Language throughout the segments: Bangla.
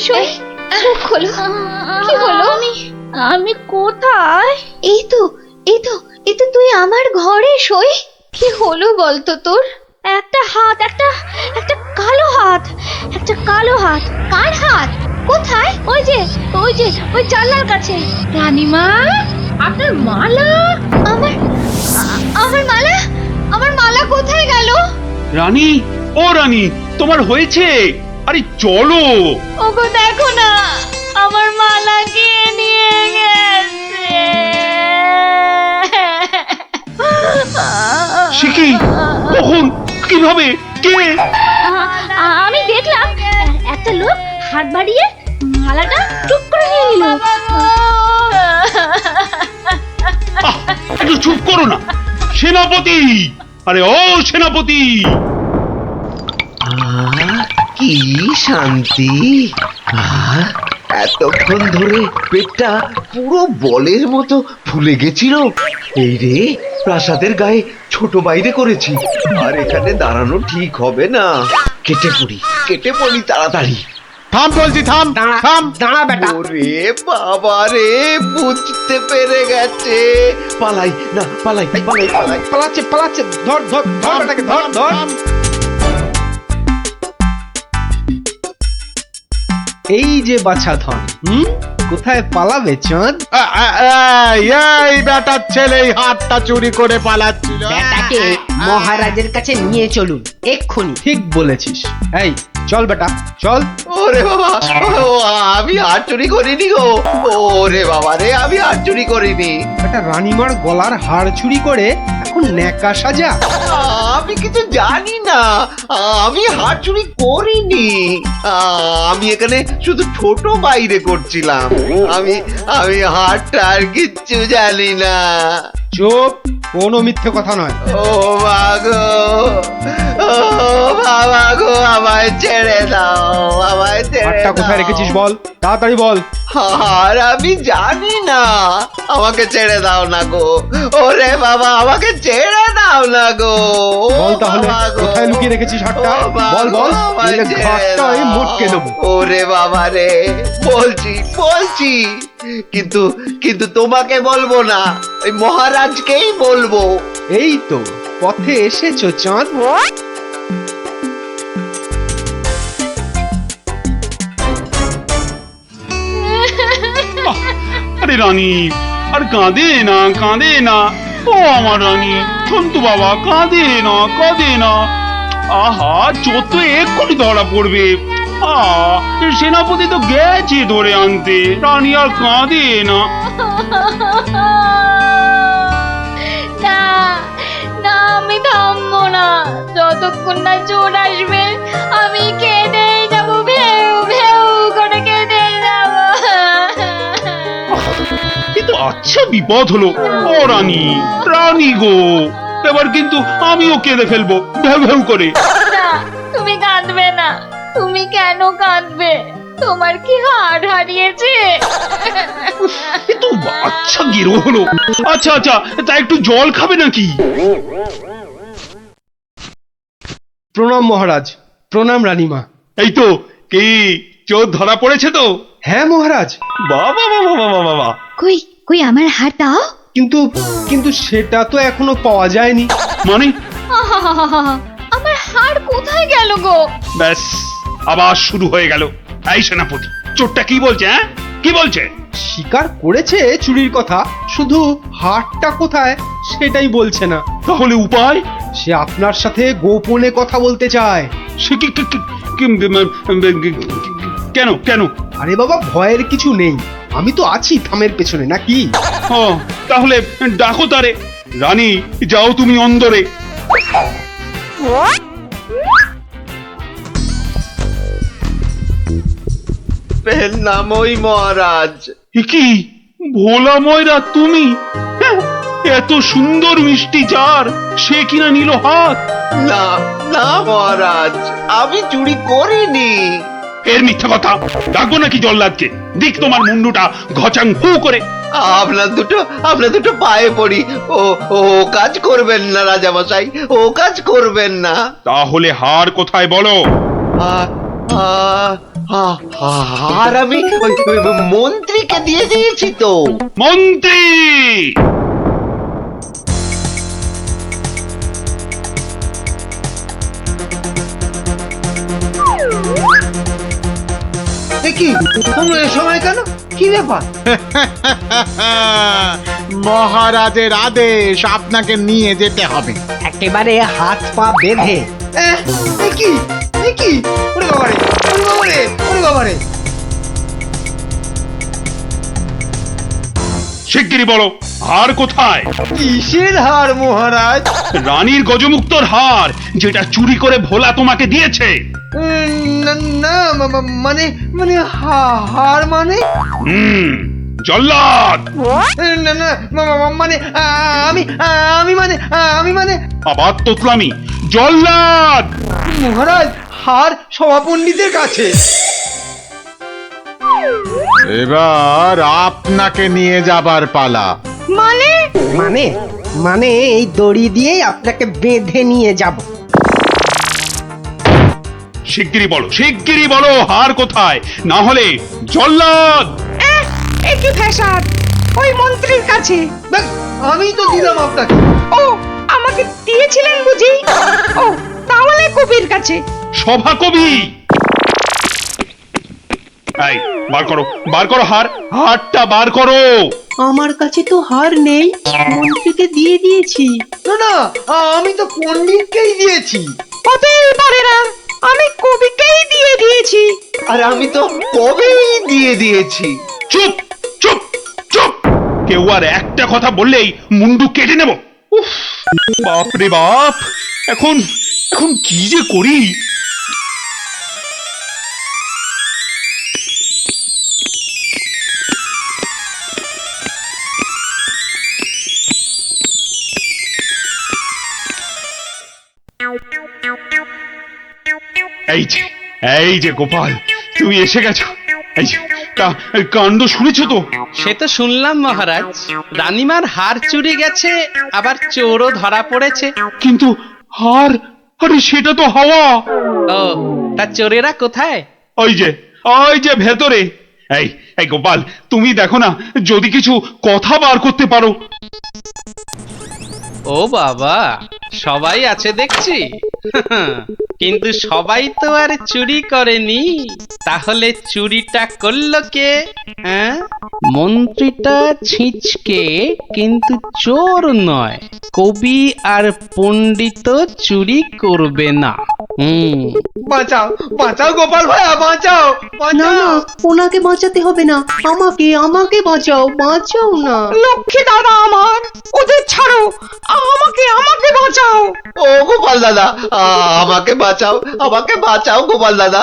সই চোখ খোলো, কি হলো? আমি কোথায়? এই তো তুই আমার ঘরে সই। কি হলো বলতো তোর? একটা হাত, একটা কালো হাত, কার হাত? কোথায়? ওই জানলার কাছে। রানীমা, আপনার মালা। আমার মালা কোথায় গেল? রানী, ও রানী, তোমার হয়েছে? আরে চলো। ওগো দেখো না, আমার মালা কে নিয়ে গেছে। সে কি? কখন? কিভাবে? কে? আমি দেখলাম একটা লোক হাত বাড়িয়ে মালাটা চুপ করে নিয়ে নিল। একটু চুপ করো না সেনাপতি। আরে ও সেনাপতি, কি শান্তি! এতক্ষণ ধরে পেটটা পুরো বলের মতো ফুলে গেছিল। এই রে, প্রাসাদের গায়ে ছোট বাইরে করেছি, আর এখানে দাঁড়ানো ঠিক হবে না। কেটে পড়ি তাড়াতাড়ি। থাম বলছি, থাম থাম। দাঁড়া বেটা। ওরে বাবা রে, বুঝতে পেরে গেছে। পালাই না, পালাই। পালাচ্ছে। ধর বেটাকে, ধর। এই যে বাছা ধন, কোথায় পালাবে চাঁদ? এই বেটার ছেলে হাতটা চুরি করে পালাচ্ছিল। বেটাকে মহারাজের কাছে নিয়ে চলুন এক্ষুনি। ঠিক বলেছিস। এই চল বেটা, চল। ওরে বাবা, আমি হাত চুরি করিনি গো। ওরে বাবা রে, আমি হাত চুরি করিনি। বেটা রানীমার গলার হাড় চুরি করে এখন ন্যাকা সাজা। আমি কিছু জানি না, আমি হাত চুরি করিনি। আমি এখানে শুধু ছোট বাইরে করছিলাম। আমি হাতটা আর কিচ্ছু জানি না। চুপ, কোনো মিথ্যে কথা নয়। ও মাগো, ও বাবা গো, আমায় ছেড়ে দাও, আমায় ছেড়ে হাড়টা কোথায় দাও। রেখেছিস বল, তাড়াতাড়ি বল। আর আমি জানি না, আমাকে ছেড়ে দাও না গো। ওরে বাবা, আমাকে ছেড়ে দাও না গো। বল তাহলে, বাবা গো। কোথায় লুকিয়ে রেখেছিস হাড়টা? ও বাবা বল গো, বল, আমায় নইলে ছেড়ে ঘাটটা আমি দাও। মোটকে দেবো। ওরে বাবা রে, বলছি, কিন্তু তোমাকে বলবো না, ওই মহারাজকেই বলবো। এই তো পথে এসেছো চাঁদ। আরে রানী, আর কাঁদে না। ও আমার রানী, সন্তু বাবা, কাঁদে না। আহা, চোর তো এক্ষুনি ধরা পড়বে। সেনাপতি তো গেছে ধরে আনতে। রানী আর কাঁদে না। না, আমি থামবো না যতক্ষণ না চোর আসবে। আমি কেঁদেই যাবো, ভেউ করে কেঁদে যাবো। কিন্তু আচ্ছা বিপদ হলো। ও রানী গো, এবার কিন্তু আমিও কেঁদে ফেলবো ভেউ করে। না, তুমি কাঁদবে না। তুমি কেন কাঁদবে? তোমার কি হাড় হারিয়েছে? কিন্তু আচ্ছা গেরো হলো। আচ্ছা, তা একটু জল খাবে নাকি? প্রণাম মহারাজ, প্রণাম রানীমা। এই তো, কি চোর ধরা পড়েছে তো? হ্যাঁ মহারাজ। বাবা। কই আমার হাড় দাও। কিন্তু সেটা তো এখনো পাওয়া যায়নি। মানে? আমার হাড় কোথায় গেল গো? ব্যাস, আবার শুরু হয়ে গেল। এই সেনাপতি, চোরটা কি বলছে? কি বলছে? স্বীকার করেছে চুরির কথা, শুধু হাড়টা কোথায় সেটাই বলছে না। তাহলে উপায়? সে আপনার সাথে গোপনে কথা বলতে চায়। সে কেন? আরে বাবা, ভয়ের কিছু নেই, আমি তো আছি থামের পেছনে, নাকি? ও, তাহলে ডাকো তারে। রানী, যাও তুমি অন্দরে। নামই মহারাজ। কি ভোলা ময়রা তুমি? এত সুন্দর মিষ্টি চার, সে কিনা নিল হাত। না মহারাজ, আমি চুরি করিনি। এর মিথ্যা কথা। ডাকবো নাকি জল্লাদকে? দিক তোমার মুন্ডুটা ঘচাং ফু করে। আপনার দুটো পায়ে পড়ি। ও কাজ করবেন না রাজামশাই, ও কাজ করবেন না। তাহলে হার কোথায় বলো? আর আমি ওই মন্ত্রীকে দিয়ে দিয়েছি তো। মন্ত্রী! কি তোমরা এ সময় কেন? কি ব্যাপার? মহারাজের আদেশ, আপনাকে নিয়ে যেতে হবে। একেবারে হাত পা বেঁধে। কি কি ওরে বাবারে, ওরে বাবারে, ওরে বাবারে! শিগগিরই বলো, হার কোথায়? কিসের হার মহারাজ? রানীর গজমুক্তর হার, যেটা চুরি করে ভোলা তোমাকে দিয়েছে। না না, মানে মানে হার মানে? জল্লাদ! না না, মানে আমি আমি মানে আবার তোতলামি! জল্লাদ! মহারাজ, হার সভাপণ্ডিতের কাছে। এবার আপনাকে নিয়ে যাবার পালা। মানে মানে মানে এই দড়ি দিয়েই আপনাকে বেঁধে নিয়ে যাব। শিগগিরই বলো হার কোথায়, না হলে জল্লাদ! একই ফ্যাশন, ওই মন্ত্রীর কাছে। দেখ, আমি তো দিলাম আপনাকে। ও, আমাকে দিয়েছিলেন বুঝি? ও, তাহলে কবির কাছে। সভা কবি! এই, বার করো হারটা বার করো। আমার কাছে তো হার নেই, মন্ত্রীকে দিয়ে দিয়েছি। না না, আমি তো পণ্ডিতকেই দিয়েছি। হতেই পারে না, আমি কবিকেই দিয়ে দিয়েছি। আর আমি তো কবেই দিয়ে দিয়েছি। চুপ চুপ চুপ! কেউ আর একটা কথা বললেই মুন্ডু কেটে নেব। উফ, বাপ রে বাপ! এখন কি যে করি! এই যে গোপাল, তুমি এসে গেছো। এই যে, কাণ্ড শুনেছো তো? সে তো শুনলাম মহারাজ, রানীমার হার চুরি গেছে, আবার চোরও ধরা পড়েছে। কিন্তু হার, আরে সেটা তো হাওয়া। ও, তা চোরেরা কোথায়? ওই যে ভেতরে। এই গোপাল, তুমি দেখো না, যদি কিছু কথা বার করতে পারো। ও বাবা, সবাই আছে দেখছি। কিন্তু সবাই তো আর চুরি করেনি, তাহলে চুরিটা করলো কে? হ্যাঁ, মন্ত্রীটা ছিঁচকে, কিন্তু চোর নয়। কবি আর পণ্ডিত চুরি করবে না। বাঁচাও বাঁচাও গোপাল ভাইয়া, বাঁচাও না বাঁচাও। না, ওনাকে বাঁচাতে হবে না, আমাকে বাঁচাও, বাঁচাও না। লক্ষ্মী দাদা আমার, ওদের ছাড়ো, আমাকে বাঁচাও। ও গোপাল দাদা, আমাকে বাঁচাও গোপাল দাদা।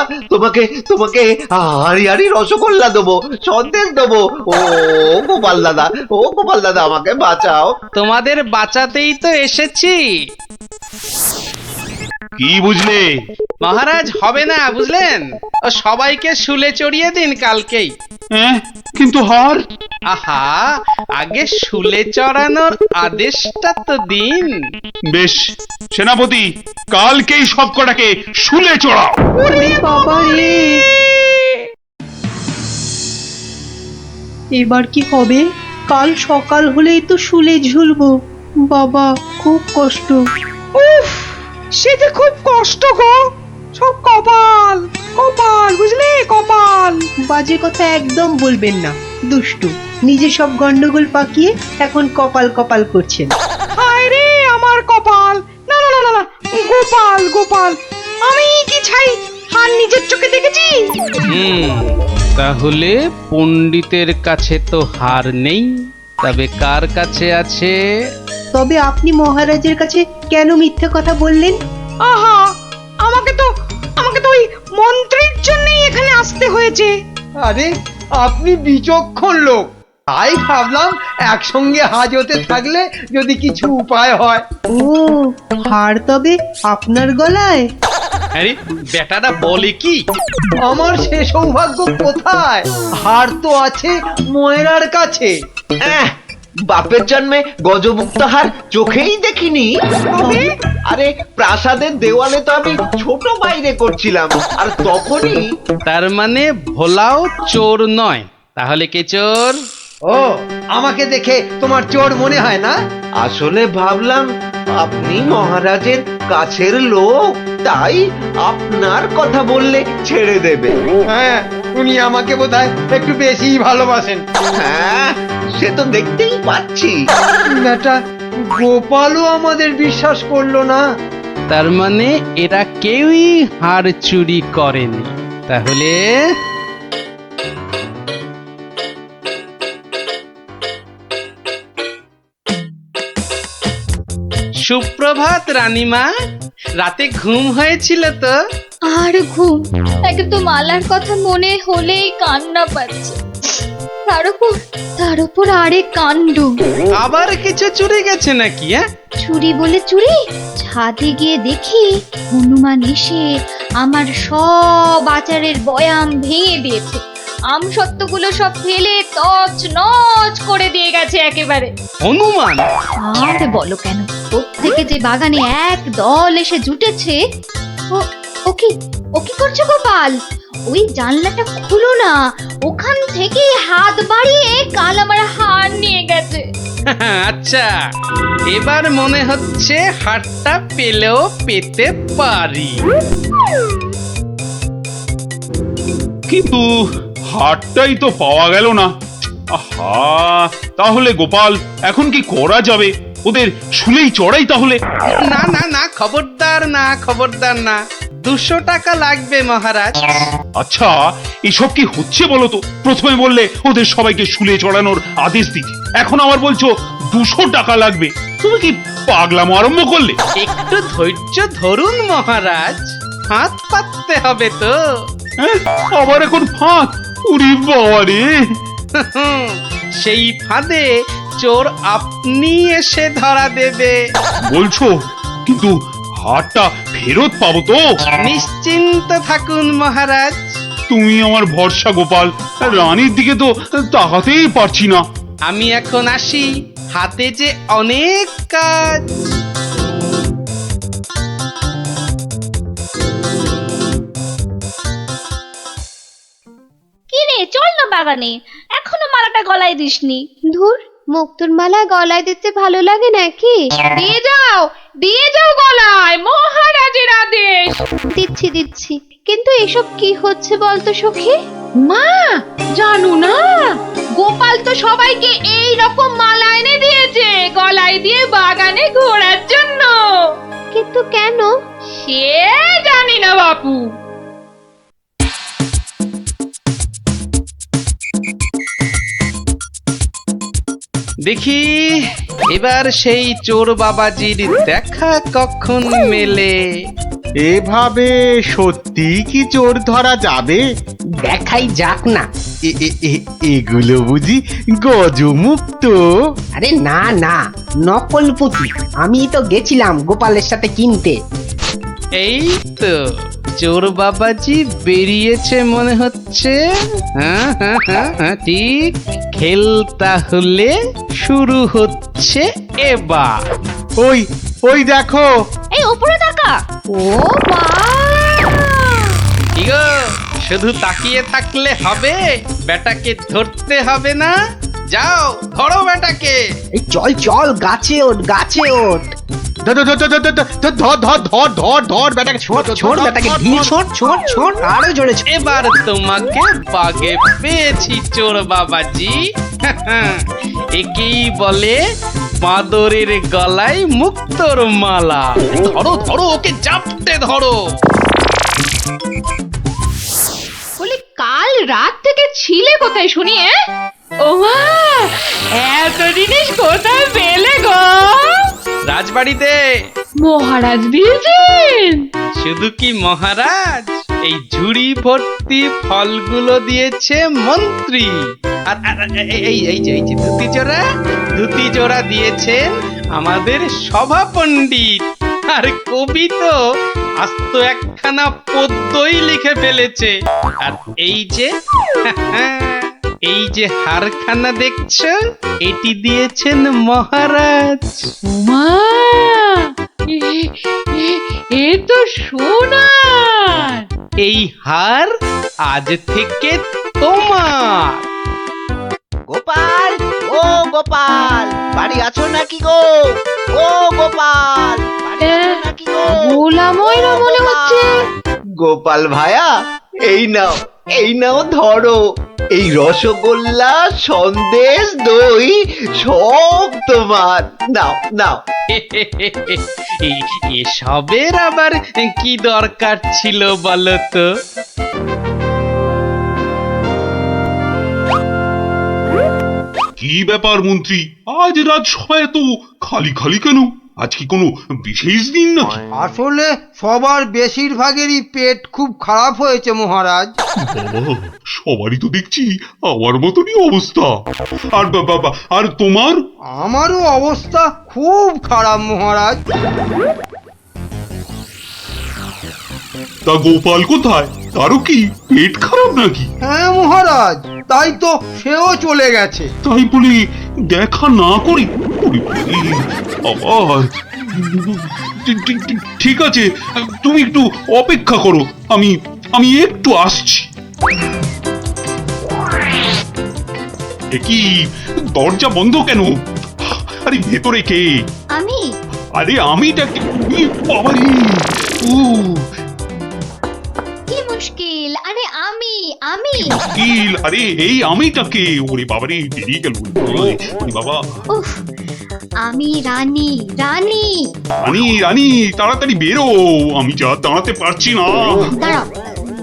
তোমাকে হাড়ি রসগোল্লা দেবো, সন্দেশ দেবো। ও গোপাল দাদা, আমাকে বাঁচাও। তোমাদের বাঁচাতেই তো এসেছি। কি বুঝলে? মহারাজ, হবে না বুঝলেন, ও সবাইকে শুলে চড়িয়ে দিন কালকেই। হ্যাঁ, কিন্তু হার? আহা, আগে শুলে চড়ানোর আদেশটা তো দিন। বেশ, সেনাপতি, কালকেই সব কটাকে শুলে চড়াও। ওরে বাবা রে, এবার কি হবে? কাল সকাল হলেই তো শুলে ঝুলবো। বাবা, খুব কষ্ট। উফ, সে যে খুব কষ্ট গো, সব কপাল কপাল, বুঝলে, কপাল। বাজে কথা একদম বলবেন না, দুষ্টু। নিজে সব গন্ডগোল পাকিয়ে এখন কপাল কপাল করছেন। হায় রে আমার কপাল! না না না না না, গোপাল গোপাল, আমি কি ছাই হার নিজের চোখে দেখেছি? তাহলে পণ্ডিতের কাছে তো হার নেই, তবে কার কাছে আছে? তবে আপনি মহারাজের কাছে কেন মিথ্যে কথা বললেন? আহা, আমাকে তো ওই মন্ত্রীর জন্যই এখানে আসতে হয়েছে। আরে, আপনি বিচক্ষণ লোক, তাই ভাবলাম একসঙ্গে হাজতে থাকলে যদি কিছু উপায় হয়। ও, হার তবে আপনার গলায়? আরে বেটাটা বলে কি? আমার সে সৌভাগ্য কোথায়? হার তো আছে ময়রার কাছে। বাপের জন্মে গজমুক্তহার চোখেই দেখিনি। আরে প্রাসাদের দেওয়ালে তো আমি ছোট বাইরে করছিলাম, আর তখনই তার মানে ভোলাও চোর নয়, তাহলে কে চোর? ও, আমাকে দেখে তোমার চোর মনে হয় না? আসলে ভাবলাম আপনি মহারাজের কাছের লোক, তাই আপনার কথা বললে ছেড়ে দেবে। হ্যাঁ, উনি আমাকে বোধহয় একটু বেশি ভালোবাসেন। হ্যাঁ, সে তো দেখতেই পাচ্ছি। বেটা গোপালও আমাদের বিশ্বাস করলো না। তার মানে এরা কেউই হার চুরি করেনি। তাহলে সুপ্রভাত রানীমা, রাতে ঘুম হয়েছিল তো? আর ঘুম, একদম মালার কথা মনে হলেই কান্না পাচ্ছে। তার উপর আরেক কাণ্ড। আবার কিছু চুরি গেছে নাকি? চুরি বলে চুরি, ছাদে গিয়ে দেখি হনুমান এসে আমার সব আচারের বয়াম ভেঙে দিয়েছে। আমসত্ত্বগুলো সব ফেলে তছ নছ করে দিয়ে গেছে একেবারে। হনুমান? আর বলো কেন, প্রত্যেকে যে বাগানে এক দল এসে জুটেছে। ও কি করছো গোপাল? ওই জানলাটা খুলো না, ওখান থেকে হাত বাড়িয়ে কাল আমার হার নিয়ে গেছে। আচ্ছা, এবার মনে হচ্ছে হারটা পেলেও পেতে পারি। কিন্তু হারটাই তো পাওয়া গেল না। আহা, তাহলে গোপাল এখন কি করা যাবে? ওদের শুলেই চড়াই তাহলে। না না না, খবরদার না, খবরদার না। 200 টাকা লাগবে মহারাজ। আচ্ছা, এসব কি হচ্ছে বলো তো? প্রথমে বললে ওদের সবাইকে শুলে চড়ানোর আদেশ দিতে, এখন আবার বলছো 200 টাকা লাগবে। তুমি কি পাগলামো আরম্ভ করলে? একটু ধৈর্য ধরুন মহারাজ, হাত পাততে হবে তো। হ্যাঁ, আবার এখন ফাঁক? উরি বাবা রে! সেই ফাঁদে চোর আপনি এসে ধরা দেবে। বলছো, কিন্তু হারটা ফেরত পাবো তো? নিশ্চিন্ত থাকুন মহারাজ। তুমি আমার ভরসা গোপাল, রানীর দিকে তো তাকাতেই পারছি না। আমি এখন আসি, হাতে যে অনেক কাজ। কি রে, চল না বাগানে, এখনো মালাটা গলায় দিসনি। ধুর, মুক্তোর মালা গলায় দিতে ভালো লাগে নাকি? দিয়ে যাও গলায়, মহারাজের আদেশ। দিচ্ছি, কিন্তু এসব কি হচ্ছে বলতো সখী? মা, জানো না, গোপাল তো সবাইকে এই রকম মালা এনে দিয়েছে গলায় দিয়ে বাগানে ঘোরার জন্য। কিন্তু কেন সে জানি না বাপু। দেখি এবার সেই চোর বাবাজির দেখা কখন মেলে। এভাবে সত্যি কি চোর ধরা যাবে? দেখাই যাক না। এগুলো বুঝি গজমুক্ত? আরে না না, নকল পুঁতি। আমি তো গেছিলাম গোপালের সাথে কিনতে। এই তো চোর বাবাজি বেরিয়েছে মনে হচ্ছে। হ্যাঁ, ঠিক। খেল তাহলে শুরু হচ্ছে এবার। ওই দেখো। এই উপরে তাকা। ও মা! কি গো, শুধু তাকিয়ে থাকলে হবে? বেটাকে ধরতে হবে না? যাও ধরো বেটাকে। এই চল গাছে ওঠ, গাছে ওঠ। ধর বেটাকে, ছোট বেটাকে ঢিল ছোট আরো জোরে ছোট। এবার তোমাকে বাগে পেয়েছি চোর বাবাজি। একেই বলে বাঁদরের গলায় মুক্তোর মালা। ধরো ওকে জাপটে ধরো। বলি, কাল রাত থেকে ছিলে কোথায় শুনি? ও মা, এত জিনিস কোথায় পেলে গো? রাজবাড়িতে। মহারাজ দিয়েছেন? শুধু কি মহারাজ, এই ঝুড়ি ভর্তি ফলগুলো দিয়েছে মন্ত্রী। আর এই যে ধুতি জোড়া দিয়েছেন আমাদের সভা পণ্ডিত। আর কবি তো আস্ত একখানা পদ্যই লিখে ফেলেছে। আর এই যে এই যে হারখানা দেখছো, এটি দিয়েছেন মহারাজ। উমা, এ তো সোনার। এই হার আজ থেকে তোমার। গোপাল, ও গোপাল, বাড়ি আছো নাকি গো? ও গোপাল, বাড়ি আছো নাকি গো? ভোলা ময়রা মনে হচ্ছে। গোপাল ভায়া, এই নাও ধরো। এই রসগোল্লা, সন্দেশ, দই সব তোমার। নাও নাও। এসবের আবার কি দরকার ছিল বলো তো? কি ব্যাপার মন্ত্রী, আজ রাজসভায় এত খালি খালি কেন? আজ কি কোনো বিশেষ দিন নাকি? আসলে সবার বেশিরভাগেরই পেট খুব খারাপ হয়েছে মহারাজ। বাবা, সবারই তো দেখছি আমার মতনই অবস্থা। আর বাবা, আর তোমার? আমারও অবস্থা খুব খারাপ মহারাজ। তা গোপাল কোথায়? তারও কি পেট খারাপ নাকি? হ্যাঁ মহারাজ, তাই তো সেও চলে গেছে। তাই বলে দেখা না করি? ওরে বাবারে, আবার ঠিক আছে, তুমি একটু অপেক্ষা করো, আমি একটু আসছি। এ কি, দরজা বন্ধ কেন? আরে ভেতরে কে? আমি আরে আমিটা কে? বাবারে, ও কি মুশকিল? আরে আমি মুশকিল। আরে এই আমিটাকে? ওরে বাবারে, বেরিয়ে গেল। ওরে বাবা। উফ, আমি রানী। রানী, রানী, তাড়াতাড়ি বেরো, আমি যা দাঁড়াতে পারছি না।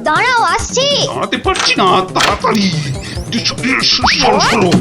দাঁড়াও, আসছি। দাঁড়াতে পারছি না, তাড়াতাড়ি সরো সরো।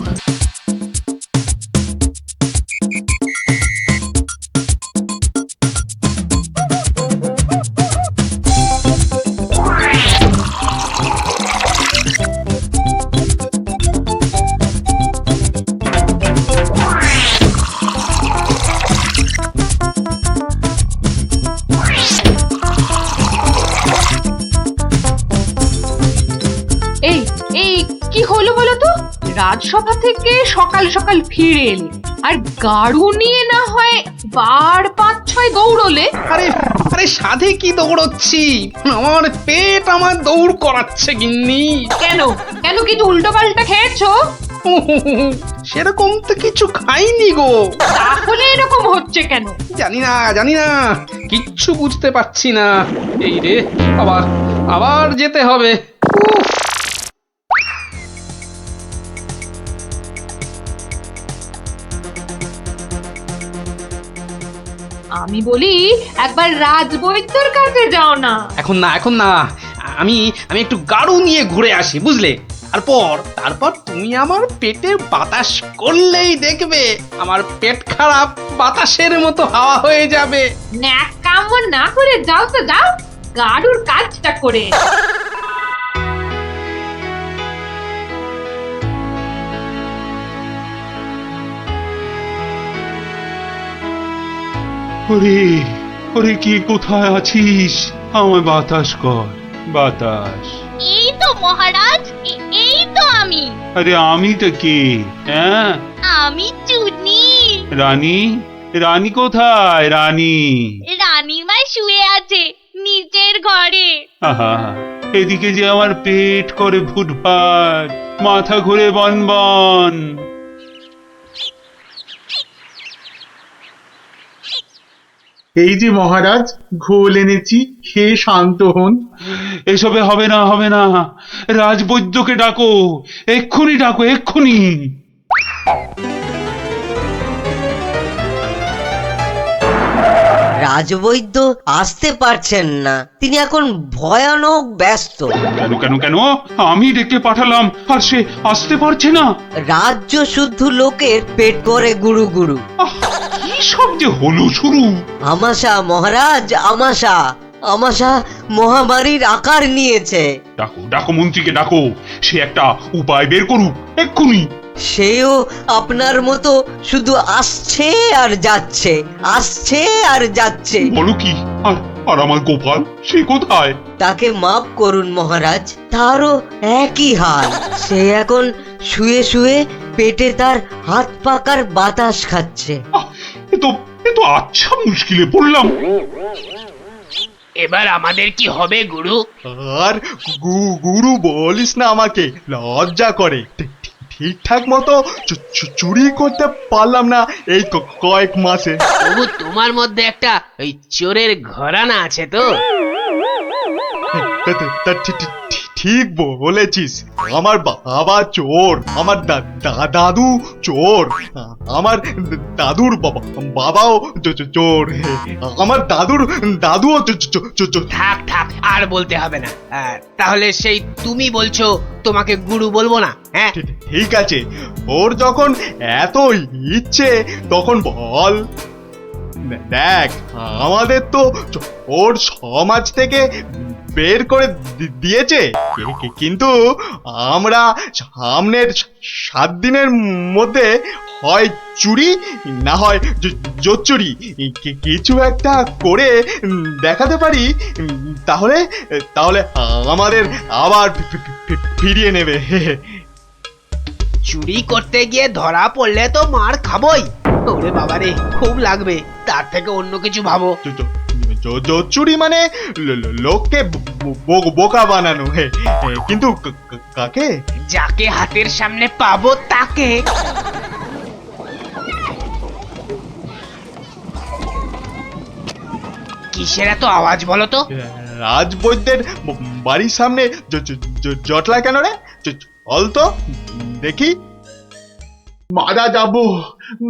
এই এই কি হলো বলো তো? রাজসভা থেকে সকাল সকাল ফিরে এলে, আর গাড়ু নিয়ে না হয় বার 5-6 দৌড়লে। আরে আরে সাধে কি দৌড়চ্ছি, আমার পেট আমার দৌড় করাচ্ছে গিন্নি। কেন কেন কিছু উল্টো পাল্টা খেয়েছো? সেরকম তো কিছু খাইনি গো। তাহলে এরকম হচ্ছে কেন? জানি না, কিচ্ছু বুঝতে পারছি না। এই রে, আবার যেতে হবে। উফ, আমি বলি একবার রাজবৈদ্যর কাছে যাও না। এখন না, আমি একটু গাড়ু নিয়ে ঘুরে আসি, বুঝলে? তারপর তুমি আমার পেটে বাতাস করলেই দেখবে আমার পেট খারাপ বাতাসের মতো হাওয়া হয়ে যাবে। ন্যাক কাম না করে যাও তো যাও, গাড়ুর কাজটা করে। ওরে ওরে, কি কোথায় আছিস? আমায় বাতাস কর, বাতাস। এই তো মহারাজ, এই তো আমি। আরে আমিটা কে? হ্যাঁ, আমি চুনি। রানী কোথায়? রানীমা শুয়ে আছে নিচের ঘরে। আহা, এদিকে যে আমার পেট করে ফুটফাট, মাথা ঘুরে বনবন। এই যে মহারাজ, ঘোল এনেছি, খেয়ে শান্ত হন। এসবে হবে না, রাজবৈদ্যকে ডাকো, এক্ষুনি ডাকো, এক্ষুনি। রাজবৈদ্য আসতে পারছেন না, তিনি এখন ভয়ানক ব্যস্ত। কেন আমি ডেকে পাঠালাম আর সে আসতে পারছে না? রাজ্য শুদ্ধ লোকের পেট করে গুরু গুরু। আহ, কি সব যে হলো শুরু! আমাশা মহারাজ, আমাশা মহামারীর আকার নিয়েছে। ডাকো মন্ত্রীকে ডাকো, সে একটা উপায় বের করুক এক্ষুনি। সেও আপনার মতো শুধু আসছে আর যাচ্ছে। বলো কি? আর আমার গোপাল, সে কোথায়? তাকে মাফ করুন মহারাজ, তারও একই হাল। সে এখন শুয়ে শুয়ে পেটে তার হাত পাকার বাতাস খাচ্ছে। এ তো আচ্ছা মুশকিলে পড়লাম। এবার আমাদের কি হবে গুরু? আর গুরু বলিস না, আমাকে লজ্জা করে। ঠিকঠাক মতো চুরি করতে পারলাম না এই কয়েক মাসে। তবু তোমার মধ্যে একটা ওই চোরের ঘরানা আছে তো? ঠিক বলেছিস। আমার বাবা চোর, আমার দাদু চোর, আমার দাদুর বাবাও চোর, আমার দাদুও চোর। থাক থাক, আর বলতে হবে না। তাহলে সেই তুমি বলছো তোমাকে গুরু বলবো না? হ্যাঁ ঠিক আছে, ওর যখন এত ইচ্ছে তখন বল। দেখ, আমাদের তো ওর সমাজ থেকে বের করে দিয়েছে, কিন্তু আমরা সামনের 7 দিনের মধ্যে হয় চুরি না হয় জোচ্চুরি কিছু একটা করে দেখাতে পারি, তাহলে তাহলে আমাদের আবার ফিরিয়ে নেবে। চুরি করতে গিয়ে ধরা পড়লে তো মার খাবোই। ওরে বাবারে, খুব লাগবে। তার থেকে অন্য কিছু ভাবো। চুরি মানে লোককে বোকা বানানো, কিন্তু কাকে? যাকে হাতের সামনে পাবো তাকে। কিসের এত আওয়াজ বলো তো? রাজবৈদ্যের বাড়ির সামনে জটলা কেন রে? চল তো দেখি।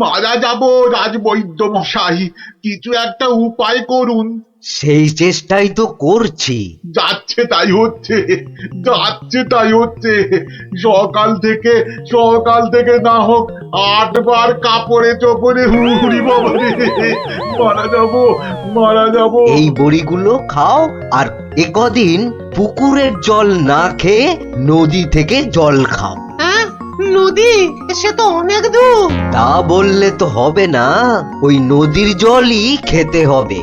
মারা যাব রাজবৈদ্য মশাই, কিছু একটা উপায় করুন। সেই চেষ্টাই তো করছি। যাচ্ছে তাই হচ্ছে। সকাল থেকে না হোক 8 বার কাপড়ে চোপড়ে হুড়ি বাবা রে, মারা যাব। এই বড়িগুলো খাও, আর একদিন পুকুরের জল না খেয়ে নদী থেকে জল খাও। নদী? সে তো অনেক দূর। তা বললে তো হবে না, ওই নদীর জলই খেতে হবে।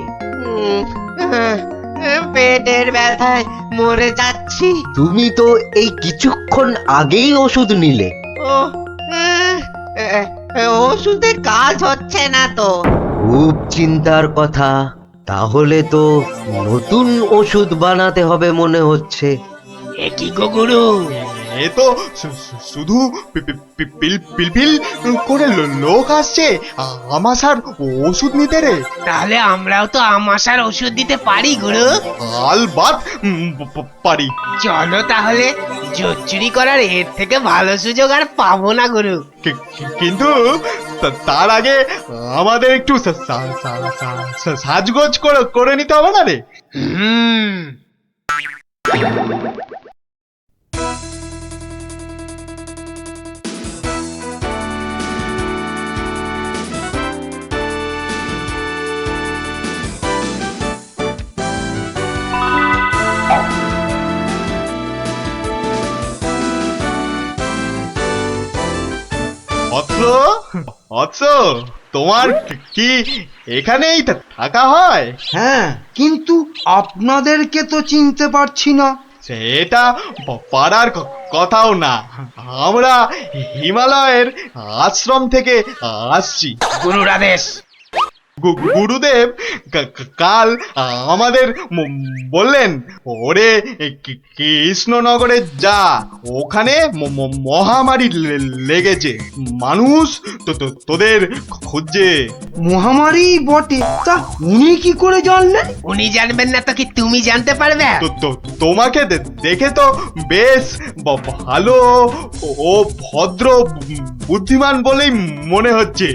পেটের ব্যথায় মরে যাচ্ছি। তুমি তো এই কিছুক্ষণ আগেই ওষুধ নিলে। ওষুধে কাজ হচ্ছে না তো। খুব চিন্তার কথা। তাহলে তো নতুন ওষুধ বানাতে হবে মনে হচ্ছে। এ কি গো গুরু? এ তো শুধু পিলপিল করে লোক আসছে আমাশার ওষুধ নিতে রে। তাহলে আমরাও তো আমাশার ওষুধ দিতে পারি গুরু। আলবাত পারি। চলো তাহলে, জোচ্চুরি করার এর থেকে ভালো সুযোগ আর পাবো না গুরু। কিন্তু তার আগে আমাদের একটু সাজগোজ করে নিতে হবে না রে? তোমার কি এখানেই থাকা হয়? হ্যাঁ, কিন্তু আপনাদেরকে তো চিনতে পারছি না। সেটা পারার কথাও না, আমরা হিমালয়ের আশ্রম থেকে আসছি। গুরুর আদেশ। গুরুদেব কাল আমাদের বললেন, ওরে কৃষ্ণনগরে যা, ওখানে মহামারী লেগেছে, মানুষ তোদের খুঁজছে। মহামারী বটে, তা উনি কি করে জানলেন? উনি জানবেন না তো কি তুমি জানতে পারবে? তোমাকে দেখে তো বেশ ভালো ও ভদ্র বুদ্ধিমান বলেই মনে হচ্ছে।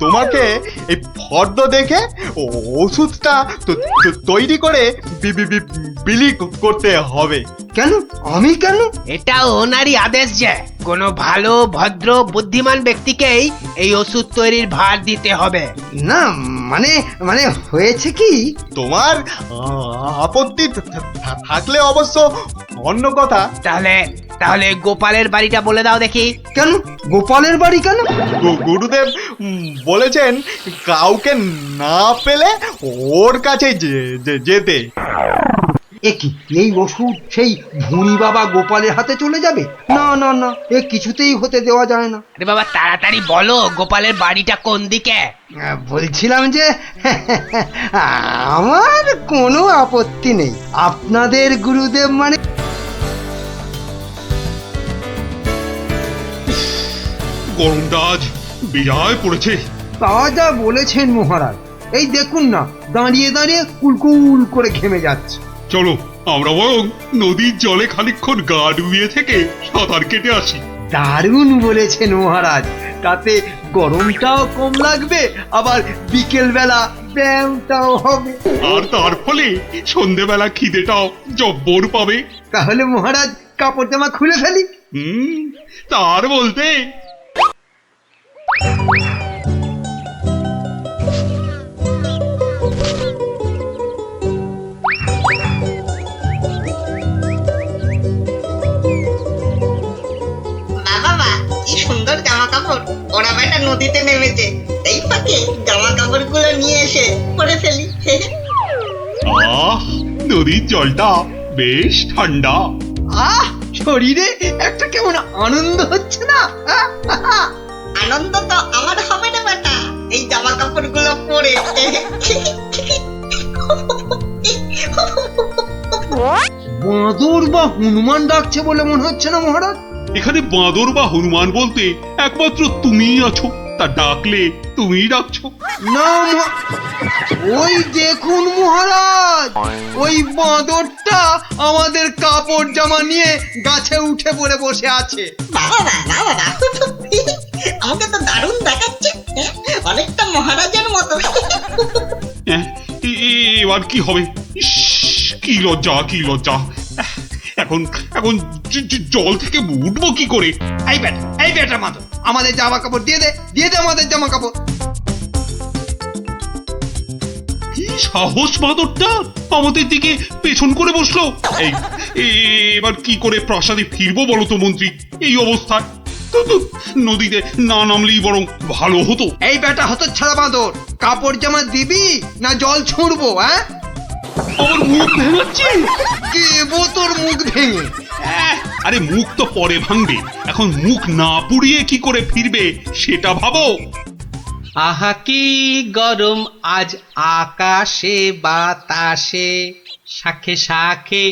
তোমাকে এই ফর্দ দেখে ওষুধটা তৈরি করে বিলি করতে হবে। কেন? আমি কেন? এটা ওনারই আদেশ যে কোনো ভালো ভদ্র বুদ্ধিমান ব্যক্তিকেই এই ওষুধ তৈরির ভার দিতে হবে। না মানে মানে হয়েছে কি, তোমার আপত্তি থাকলে অবশ্য অন্য কথা। তাহলে গোপালের বাড়িটা বলে দাও দেখি। কেন গোপালের বাড়ি কেন? গুরুদেব বলেছেন কাউকে না পেলে ওর কাছে যেতে। এ কি, এই ওষুধ সেই ভুঁড়ি বাবা গোপালের হাতে চলে যাবে? না না না, এ কিছুতেই হতে দেওয়া যায় না। আরে বাবা তাড়াতাড়ি বলো গোপালের বাড়িটা কোন দিকে? বলছিলাম যে আমার কোনো আপত্তি নেই, আপনাদের গুরুদেব মানে গরমটা আজ বিরায় পড়েছে। তা যা বলেছেন মহারাজ, এই দেখুন না দাঁড়িয়ে দাঁড়িয়ে কুলকুল করে ঘেমে যাচ্ছে। চলো আমরা বরং নদীর জলে খানিকক্ষণ গা ডুবিয়ে থেকে সাঁতার কেটে আসি। দারুণ বলেছেন মহারাজ, তাতে গরমটাও কম লাগবে, আবার বিকেল বেলা ব্যায়ামটাও হবে। আর তার ফলে সন্ধেবেলা খিদেটাও জব্বর পাবে। তাহলে মহারাজ কাপড় জামা খুলে ফেলি। তার বলতে বাবা কি সুন্দর জামা কাপড়, ওরা বেটা নদীতে নেমেছে, এই ফাঁকে জামা কাপড় গুলো নিয়ে এসে পরে ফেলি। আহ, নদীর জলটা বেশ ঠান্ডা। শরীরে একটা কেমন আনন্দ হচ্ছে না? আনন্দ তো আমার হবে না বেটা, এই জামা কাপড় গুলো পরে। বাঁদর বা হনুমান ডাকছে বলে মনে হচ্ছে না মহারাজ? এখানে বাঁদর বা হনুমান বলতে একমাত্র তুমিই আছো, তা ডাকলে তুমিই ডাকছো। না ওই দেখুন মহারাজ, ওই বাঁদরটা আমাদের কাপড় জামা নিয়ে গাছে উঠে পড়ে বসে আছে। আমাকে তো দারুণ দেখাচ্ছে, অনেকটা মহারাজের মতো। এবার কি হবে? ইস, কি লজ্জা, কি লজ্জা। এখন এখন জল থেকে উঠবো কি করে? এই বেটা মাদর, আমাদের জামা কাপড় দিয়ে দে, দিয়ে দে আমাদের জামা কাপড়। কি সাহস বাঁদরটা আমাদের দিকে পেছন করে বসলো। এই এবার কি করে প্রাসাদে ফিরবো বলো তো মন্ত্রী, এই অবস্থায়? নদীতে না নামলেই বরং ভালো হতো। এই বেটা হতচ্ছাড়া বাঁদর, কাপড় জামা দিবি না জল ছুঁড়বো? আমার মুখ ভেঙাচ্ছে। কে তোর মুখ ভেঙে? আরে মুখ তো পরে ভাঙবে, এখন মুখ না পুড়িয়ে কি করে ফিরবে সেটা ভাবো। আহা কি গরম আজ আকাশে বাতাসে, শাখে শাখে।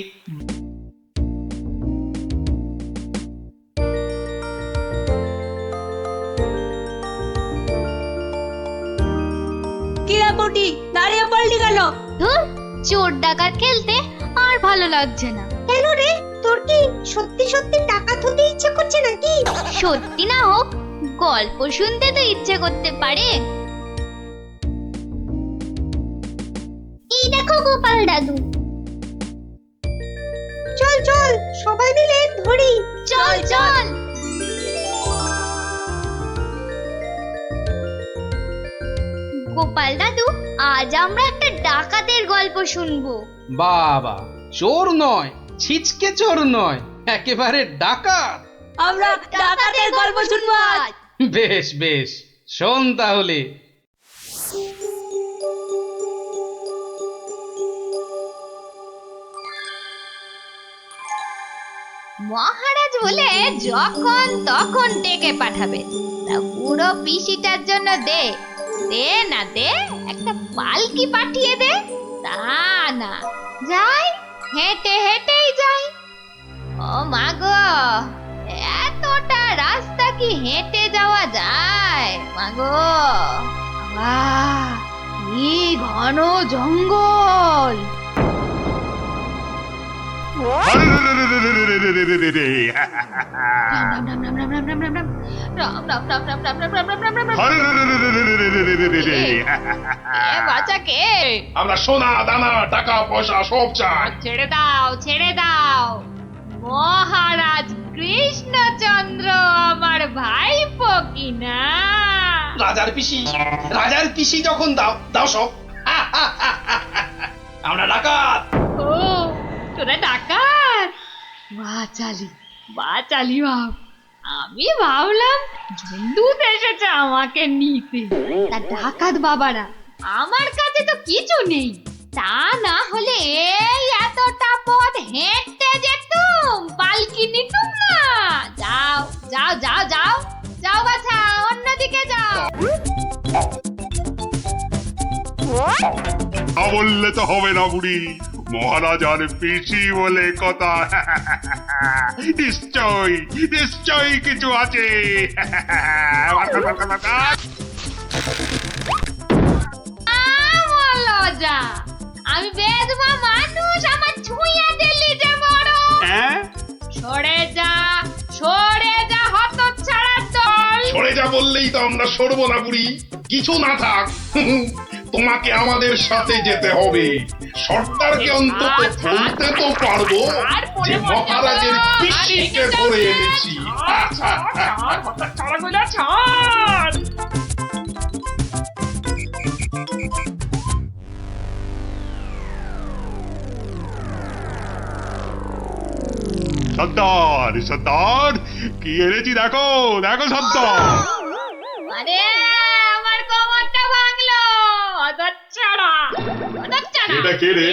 কি রাপটি দাঁড়িয়ে পড়লি কেন? ধুর, চোর ডাকাত খেলতে আর ভালো লাগছে না। কেন রে, তোর কি সত্যি সত্যি ডাকাত হতে ইচ্ছে করছে নাকি? সত্যি না হোক, গল্প শুনতে তো ইচ্ছে করতে পারে। এই দেখো গোপাল দাদু। চল চল সবাই মিলে ধরি। চল চল। গোপাল দাদু, আজ আমরা একটা ডাকাতের গল্প শুনবো। বাবা, চোর নয়, ছিচকে চোর নয়, একেবারে ডাকাত। আমরা ডাকাতের গল্প শুনবো আজ। বেশ বেশ, শোন তাহলে। মহারাজ বলে যখন তখন ডেকে পাঠাবে, তা বুড়ো পিসিটার জন্য দে দে না দে একটা পালকি পাঠিয়ে দে। তা না, যাই হেঁটে হেঁটেই যাই। ও মা গো, এতটা রাস্তা কি হেঁটে যাওয়া যায়? মা গো, কি ঘন জঙ্গল। আমরা সোনা দানা টাকা পয়সা সব চাই। ছেড়ে দাও ছেড়ে দাও, মহারাজ কৃষ্ণচন্দ্র আমার ভাইপো কিনা। রাজার পিসি যখন দাও দাও সব। আমরা ডাকাত। ও, তোরা ডাকাত? বাচালি বাচালি ভাব। আমি ভাবলাম ঝুন্ডুত এসেছে আমাকে নিতে। তা ডাকাত বাবারা, আমার কাছে তো কিছু নেই, তা না হলে এই এতটা পথ হেঁটে যেতুম পালকি নিতুম না। যাও যাও যাও যাও যাও বাছা, অন্যদিকে যাও। বললে তো হবে না বুড়ি, মহারাজার পিসি বলে কথা। নিশ্চয়ই নিশ্চয়ই কিছু আছে। লজা, আমি বেদমা মানুষ, আমার ছুঁয়ে দিলি যে বড়। সরে যা হতচ্ছাড়ার দল। সরে যা বললেই তো আমরা সরবো না বুড়ি, কিছু না থাক। তোমাকে আমাদের সাথে যেতে হবে। সর্দারকে অন্তত বলতে তো পারবো যে মহারাজের পিসিকে ধরে এনেছি। সর্দার সর্দার কি এনেছি দেখো দেখো সর্দার। আরে আমার কোমরটা ভাঙলো, হতচ্ছাড়া। এটা কে রে?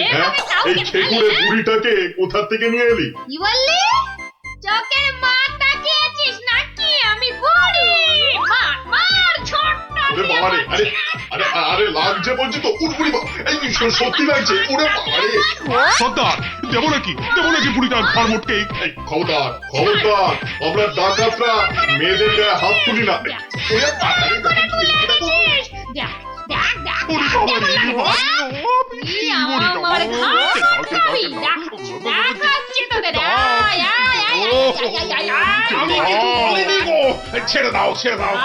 এই খেকুড়ে বুড়িটাকে কোথা থেকে নিয়ে এলি? কি বললি? চোখের মাথা খেয়েছিস নাকি? আমি বুড়ি? মার ছোট্ট। ওরে বাবা রে, আরে আরে আরে লাগছে বলছি তো। বুড়ি এই সত্যি লাগছে। ওরে বাবা রে। সর্দার দেবো নাকি বুড়িটার ঘর মোটকে? খবরদার খবরদার, আমরা ডাকাতরা মেয়েদের গায়ে হাত তুলি না। ছেড়ে দাও ছেড়ে দাও।